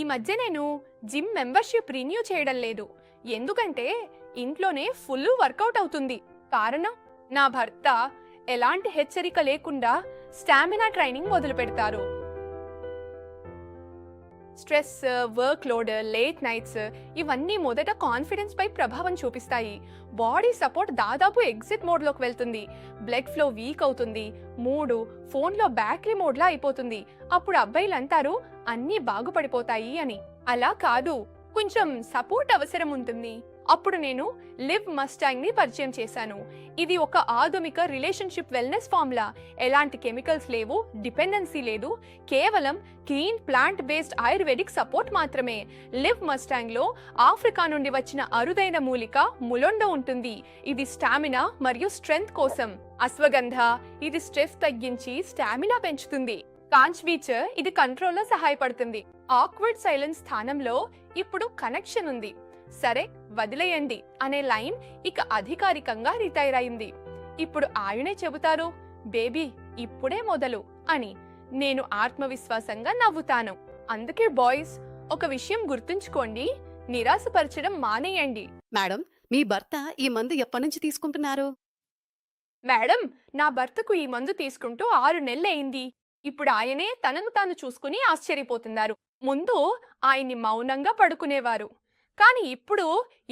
ఈ మధ్య నేను జిమ్ మెంబర్షిప్ రిన్యూ చేయడం లేదు. ఎందుకంటే ఇంట్లోనే ఫుల్ వర్కౌట్ అవుతుంది. కారణం నా భర్త ఎలాంటి హెచ్చరిక లేకుండా స్టామినా ట్రైనింగ్ మొదలు పెడతారు. Stress, work load, late nights ఇవన్నీ మొదట కాన్ఫిడెన్స్ పై ప్రభావం చూపిస్తాయి. బాడీ సపోర్ట్ దాదాపు ఎగ్జిట్ మోడ్లోకి వెళ్తుంది. బ్లడ్ ఫ్లో వీక్ అవుతుంది. మూడు ఫోన్లో బ్యాటరీ మోడ్లా అయిపోతుంది. అప్పుడు అబ్బాయిలు అంటారు అన్నీ బాగుపడిపోతాయి అని. అలా కాదు, కొంచెం సపోర్ట్ అవసరం ఉంటుంది. అప్పుడు నేను లివ్ మస్టాంగ్ ని పరిచయం చేశాను. ఇది ఒక ఆధునిక రిలేషన్షిప్ వెల్నెస్ ఫార్ములా. ఎలాంటి కెమికల్స్ లేవు, డిపెండెన్సీ లేదు, కేవలం clean plant based ayurvedic support మాత్రమే. లివ్ మస్టాంగ్ లో ఆఫ్రికా నుండి వచ్చిన అరుదైన మూలిక ములోండో ఉంటుంది. ఇది స్టామినా మరియు స్ట్రెంగ్త్ కోసం. అశ్వగంధ ఇది స్ట్రెస్ తగ్గించి స్టామినా పెంచుతుంది. కాంచ్వీచ్ ఇది కంట్రోల్లో సహాయపడుతుంది. ఆక్వర్డ్ సైలెన్స్ స్థానంలో ఇప్పుడు కనెక్షన్ ఉంది. సరే వదిలేయండి అనే లైన్ ఇక అధికారికంగా రిటైర్ అయింది. ఇప్పుడు ఆయనే చెబుతారు బేబీ ఇప్పుడే మొదలు అని. నేను ఆత్మవిశ్వాసంగా నవ్వుతాను. అందుకే బాయ్స్, ఒక విషయం గుర్తుంచుకోండి, నిరాశపరచడం మానేయండి. మేడం, మీ భర్త ఈ మందు ఎప్పటి నుంచి తీసుకుంటున్నారు? మేడం, నా భర్తకు ఈ మందు తీసుకుంటూ 6 నెలలైంది. ఇప్పుడు ఆయనే తనను తాను చూసుకుని ఆశ్చర్యపోతున్నారు. ముందు ఆయన్ని మౌనంగా పడుకునేవారు, కానీ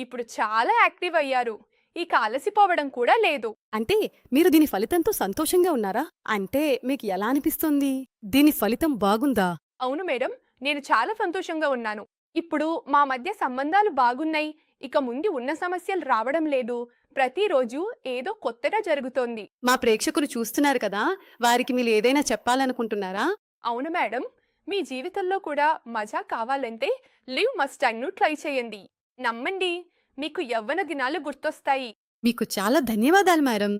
ఇప్పుడు చాలా యాక్టివ్ అయ్యారు. ఇక అలసిపోవడం కూడా లేదు. అంటే మీరు దీని ఫలితంతో సంతోషంగా ఉన్నారా? అంటే మీకు ఎలా అనిపిస్తుంది? దీని ఫలితం బాగుందా? అవును మేడం, నేను చాలా సంతోషంగా ఉన్నాను. ఇప్పుడు మా మధ్య సంబంధాలు బాగున్నాయి. ఇక ముందు ఉన్న సమస్యలు రావడం లేదు. ప్రతిరోజు ఏదో కొత్తగా జరుగుతోంది. మా ప్రేక్షకులు చూస్తున్నారు కదా, వారికి మీరు ఏదైనా చెప్పాలనుకుంటున్నారా? అవును మేడం, మీ జీవితంలో కూడా మజా కావాలంటే లివ్ మస్టాంగ్ ను ట్రై చేయండి. నమ్మండి, మీకు యవ్వన దినాలు గుర్తొస్తాయి. మీకు చాలా ధన్యవాదాలు మేడం.